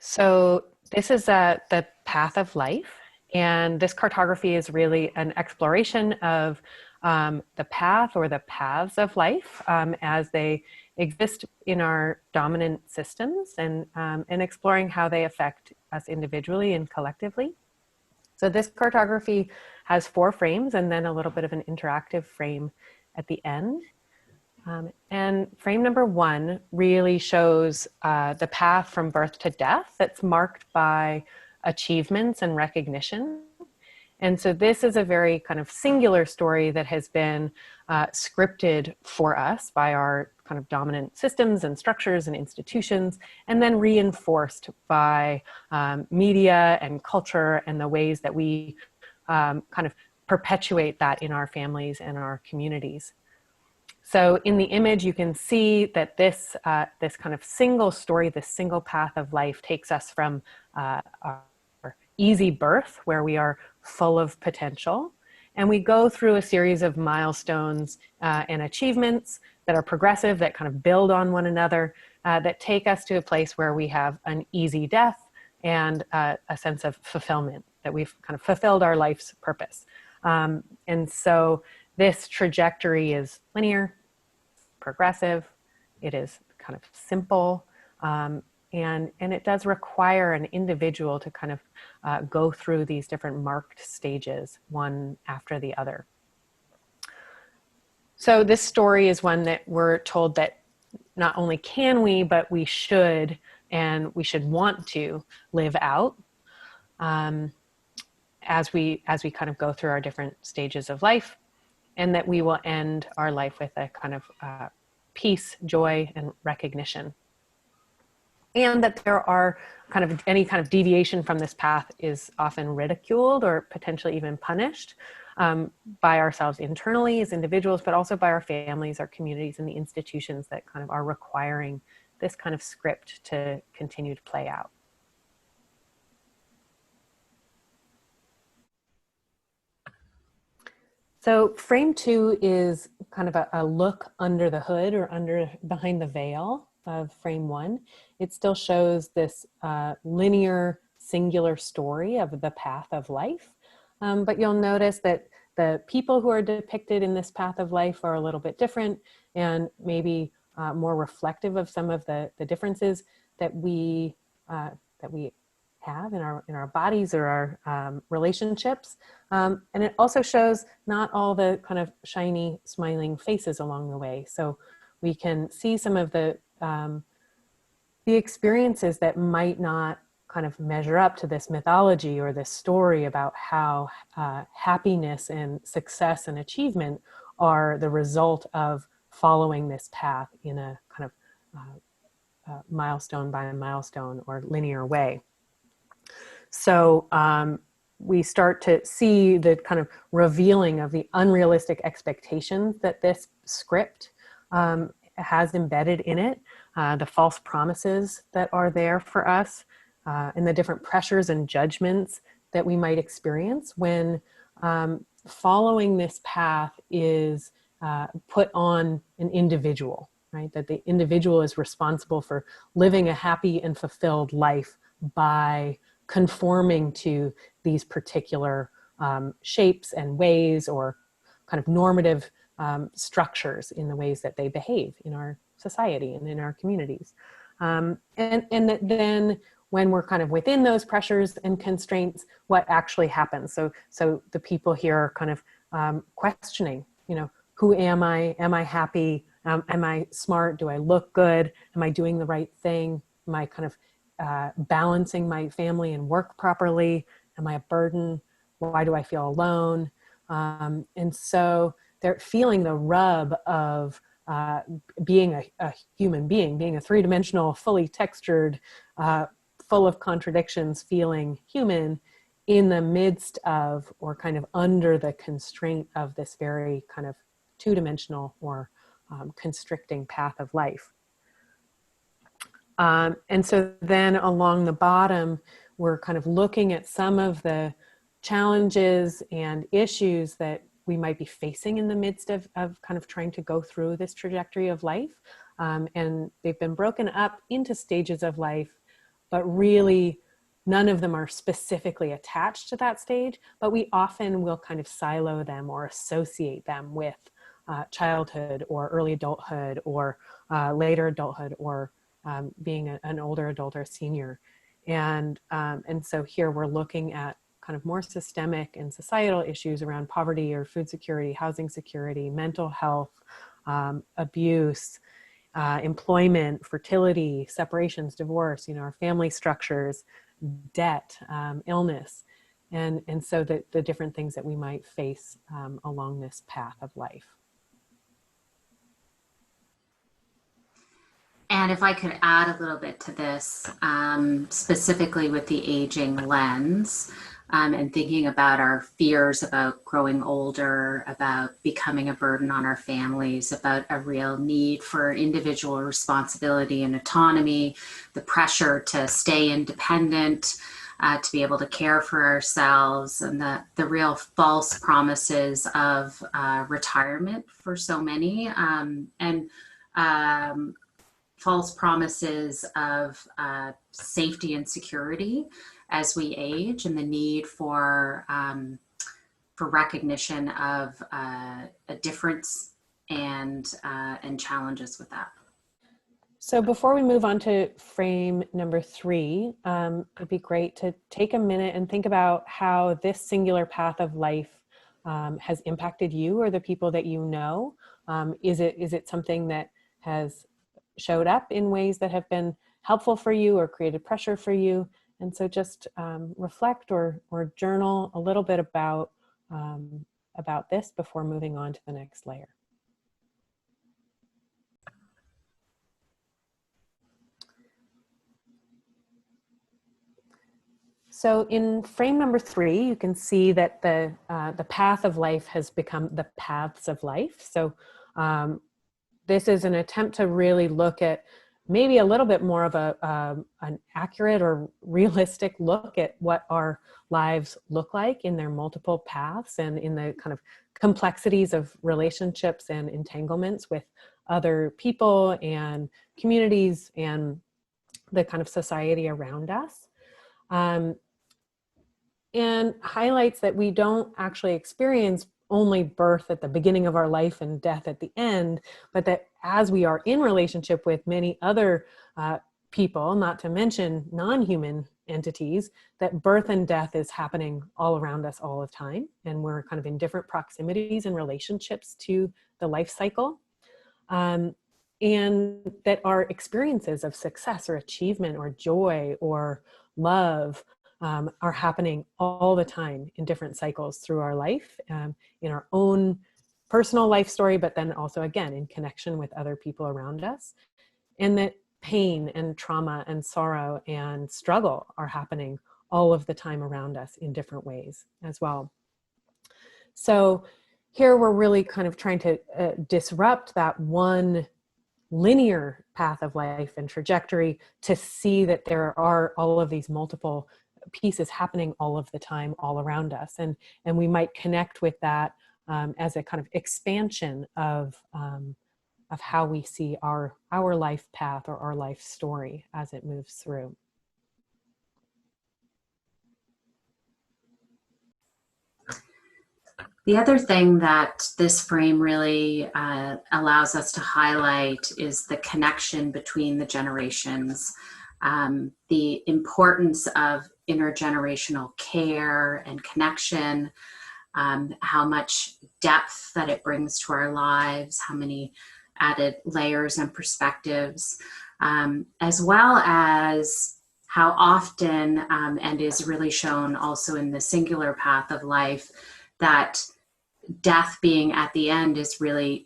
So this is the path of life, and this cartography is really an exploration of the path or the paths of life as they exist in our dominant systems, and exploring how they affect us individually and collectively. So this cartography has 4 frames and then a little bit of an interactive frame at the end. And frame number 1 really shows the path from birth to death that's marked by achievements and recognition. And so this is a very kind of singular story that has been scripted for us by our kind of dominant systems and structures and institutions, and then reinforced by media and culture and the ways that we kind of perpetuate that in our families and our communities. So in the image, you can see that this kind of single story, this single path of life takes us from our easy birth, where we are full of potential, and we go through a series of milestones and achievements that are progressive, that kind of build on one another, that take us to a place where we have an easy death and a sense of fulfillment, that we've kind of fulfilled our life's purpose. And so this trajectory is linear, progressive, it is kind of simple, and it does require an individual to kind of go through these different marked stages, one after the other. So this story is one that we're told that not only can we, but we should, and we should want to live out as we kind of go through our different stages of life, and that we will end our life with a kind of peace, joy, and recognition. And that there are kind of any kind of deviation from this path is often ridiculed or potentially even punished by ourselves internally as individuals, but also by our families, our communities, and the institutions that kind of are requiring this kind of script to continue to play out. So frame 2 is kind of a look under the hood, or behind the veil of frame 1. It still shows this linear, singular story of the path of life. But you'll notice that the people who are depicted in this path of life are a little bit different, and maybe more reflective of some of the differences that we have in our bodies or our relationships. And it also shows not all the kind of shiny, smiling faces along the way. So we can see some of the experiences that might not kind of measure up to this mythology or this story about how happiness and success and achievement are the result of following this path in a kind of milestone by milestone or linear way. So we start to see the kind of revealing of the unrealistic expectations that this script has embedded in it, the false promises that are there for us, and the different pressures and judgments that we might experience when following this path is put on an individual, right? That the individual is responsible for living a happy and fulfilled life by conforming to these particular shapes and ways, or kind of normative structures in the ways that they behave in our society and in our communities. And that then when we're kind of within those pressures and constraints, what actually happens? So the people here are kind of questioning, who am I? Am I happy? Am I smart? Do I look good? Am I doing the right thing? Am I kind of balancing my family and work properly? Am I a burden? Why do I feel alone? And so they're feeling the rub of being a human being a three-dimensional, fully textured, full of contradictions, feeling human in the midst of, or kind of under the constraint of, this very kind of two-dimensional or constricting path of life. And so then along the bottom, we're kind of looking at some of the challenges and issues that we might be facing in the midst of kind of trying to go through this trajectory of life. And they've been broken up into stages of life but really none of them are specifically attached to that stage, but we often will kind of silo them or associate them with childhood or early adulthood or later adulthood or being an older adult or a senior. And so here we're looking at kind of more systemic and societal issues around poverty or food security, housing security, mental health, abuse, employment, fertility, separations, divorce, our family structures, debt, illness, and so the different things that we might face along this path of life. And if I could add a little bit to this, specifically with the aging lens, and thinking about our fears about growing older, about becoming a burden on our families, about a real need for individual responsibility and autonomy, the pressure to stay independent, to be able to care for ourselves, and the real false promises of retirement for so many, and false promises of safety and security as we age, and the need for recognition of a difference and challenges with that. So before we move on to frame number 3, it'd be great to take a minute and think about how this singular path of life has impacted you or the people that you know. Is it something that has showed up in ways that have been helpful for you or created pressure for you? And so just reflect or journal a little bit about this before moving on to the next layer. So in frame number 3, you can see that the path of life has become the paths of life. So this is an attempt to really look at maybe a little bit more of an accurate or realistic look at what our lives look like in their multiple paths and in the kind of complexities of relationships and entanglements with other people and communities and the kind of society around us. And highlights that we don't actually experience only birth at the beginning of our life and death at the end, but that as we are in relationship with many other people, not to mention non-human entities, that birth and death is happening all around us all the time. And we're kind of in different proximities and relationships to the life cycle. And that our experiences of success or achievement or joy or love are happening all the time in different cycles through our life, in our own personal life story, but then also, again, in connection with other people around us. And that pain and trauma and sorrow and struggle are happening all of the time around us in different ways as well. So here we're really kind of trying to disrupt that one linear path of life and trajectory to see that there are all of these multiple pieces happening all of the time, all around us. And we might connect with that as a kind of expansion of how we see our life path or our life story as it moves through. The other thing that this frame really allows us to highlight is the connection between the generations, the importance of intergenerational care and connection, how much depth that it brings to our lives, how many added layers and perspectives, as well as how often, and is really shown also in the singular path of life, that death being at the end is really,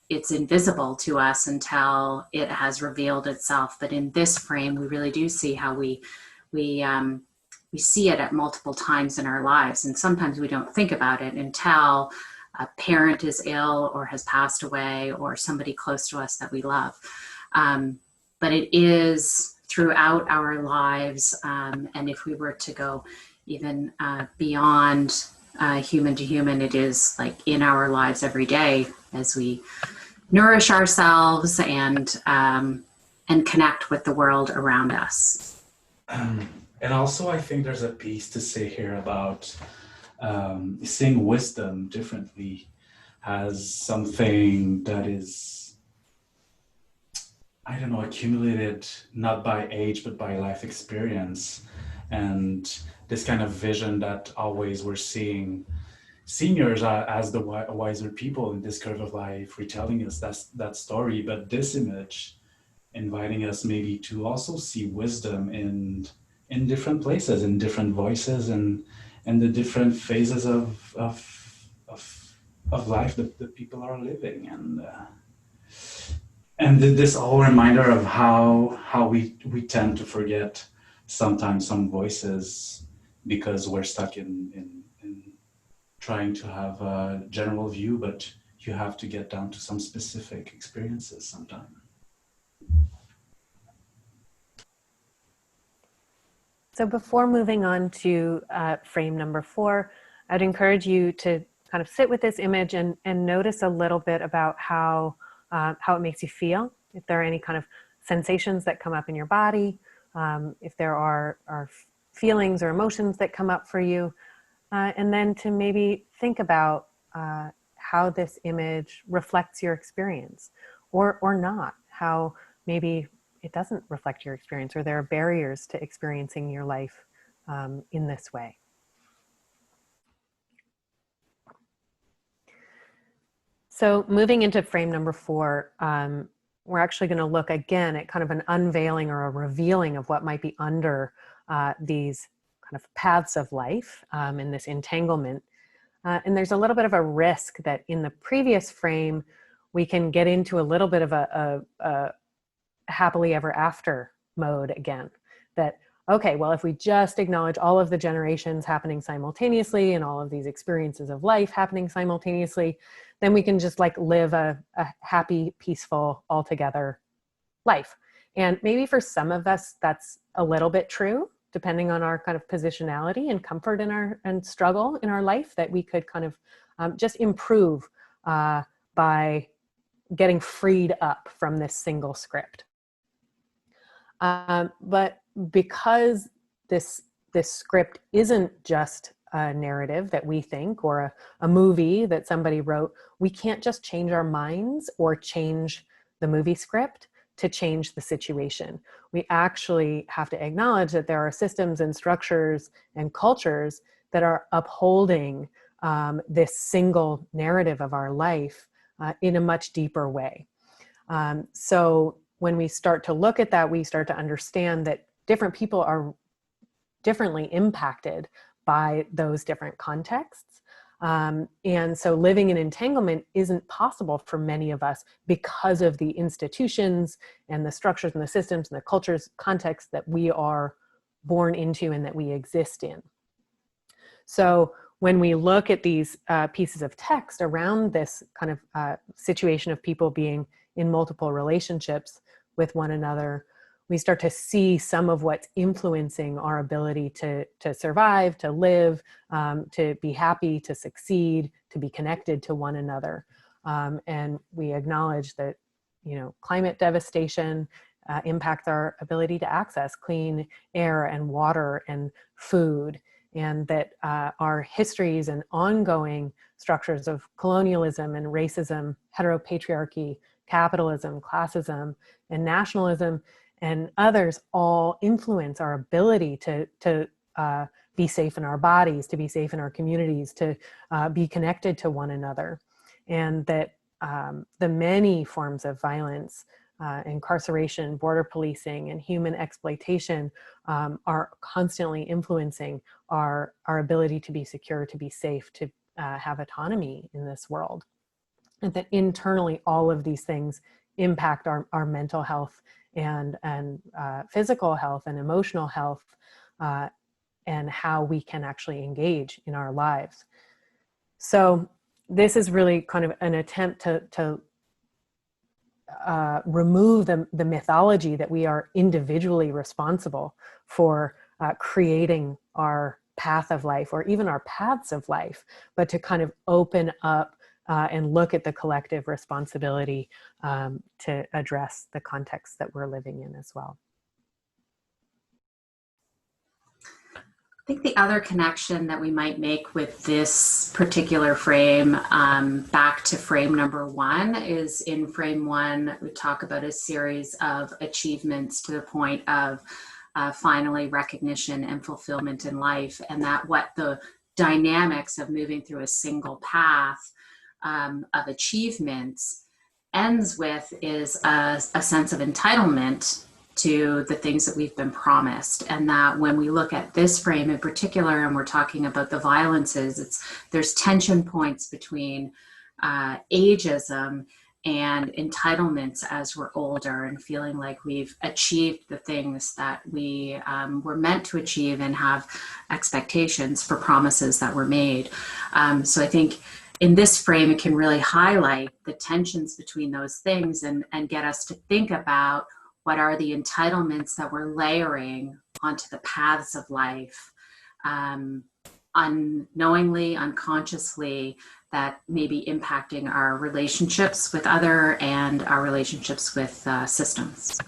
it's invisible to us until it has revealed itself. But in this frame, we really do see how we see it at multiple times in our lives. And sometimes we don't think about it until a parent is ill or has passed away or somebody close to us that we love. But it is throughout our lives. And if we were to go even beyond human to human, it is like in our lives every day as we nourish ourselves and connect with the world around us. And also, I think there's a piece to say here about seeing wisdom differently as something that is, I don't know, accumulated not by age, but by life experience. And this kind of vision that always we're seeing seniors as the wiser people in this curve of life, retelling us that story, but this image inviting us maybe to also see wisdom in different places, in different voices, and the different phases of life that the people are living, and this whole reminder of how we tend to forget sometimes some voices because we're stuck in trying to have a general view, but you have to get down to some specific experiences sometimes. So before moving on to frame number 4, I'd encourage you to kind of sit with this image and notice a little bit about how it makes you feel. If there are any kind of sensations that come up in your body, if there are feelings or emotions that come up for you, and then to maybe think about how this image reflects your experience, or not, how maybe it doesn't reflect your experience, or there are barriers to experiencing your life in this way. So moving into frame number 4, we're actually going to look again at kind of an unveiling or a revealing of what might be under these kind of paths of life in this entanglement. And there's a little bit of a risk that in the previous frame, we can get into a little bit of a happily ever after mode again. That, okay, well, if we just acknowledge all of the generations happening simultaneously and all of these experiences of life happening simultaneously, then we can just like live a happy, peaceful, altogether life. And maybe for some of us, that's a little bit true, depending on our kind of positionality and comfort in our and struggle in our life, that we could kind of just improve by getting freed up from this single script. But because this script isn't just a narrative that we think, or a movie that somebody wrote, we can't just change our minds or change the movie script to change the situation. We actually have to acknowledge that there are systems and structures and cultures that are upholding this single narrative of our life in a much deeper way. So when we start to look at that, we start to understand that different people are differently impacted by those different contexts. And so living in entanglement isn't possible for many of us because of the institutions and the structures and the systems and the cultures, contexts that we are born into and that we exist in. So when we look at these pieces of text around this kind of situation of people being in multiple relationships with one another, we start to see some of what's influencing our ability to survive, to live, to be happy, to succeed, to be connected to one another. And we acknowledge that, you know, climate devastation impacts our ability to access clean air and water and food, and that our histories and ongoing structures of colonialism and racism, heteropatriarchy, capitalism, classism, and nationalism, and others all influence our ability to be safe in our bodies, to be safe in our communities, to be connected to one another. And that the many forms of violence, incarceration, border policing, and human exploitation are constantly influencing our ability to be secure, to be safe, to have autonomy in this world. And that internally all of these things impact our mental health and physical health and emotional health, and how we can actually engage in our lives. So this is really kind of an attempt to remove the mythology that we are individually responsible for creating our path of life, or even our paths of life, but to kind of open up and look at the collective responsibility to address the context that we're living in as well. think the other connection that we might make with this particular frame, back to frame number 1, is in frame 1, we talk about a series of achievements to the point of finally recognition and fulfillment in life, and that what the dynamics of moving through a single path of achievements ends with is a sense of entitlement to the things that we've been promised. And that when we look at this frame in particular, and we're talking about the violences, there's tension points between ageism and entitlements as we're older, and feeling like we've achieved the things that we were meant to achieve, and have expectations for promises that were made. So I think in this frame, it can really highlight the tensions between those things, and get us to think about what are the entitlements that we're layering onto the paths of life, unknowingly, unconsciously, that may be impacting our relationships with other and our relationships with systems.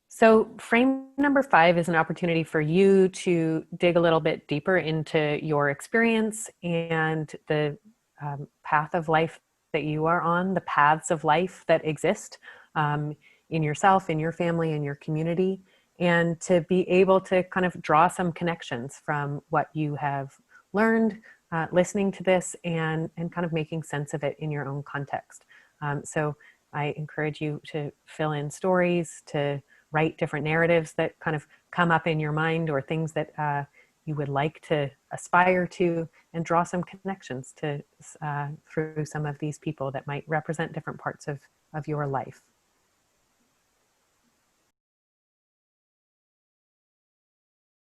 So frame number 5 is an opportunity for you to dig a little bit deeper into your experience and the path of life that you are on, the paths of life that exist in yourself, in your family, in your community, and to be able to kind of draw some connections from what you have learned listening to this, and kind of making sense of it in your own context. So I encourage you to fill in stories, to write different narratives that kind of come up in your mind, or things that you would like to aspire to, and draw some connections to through some of these people that might represent different parts of your life.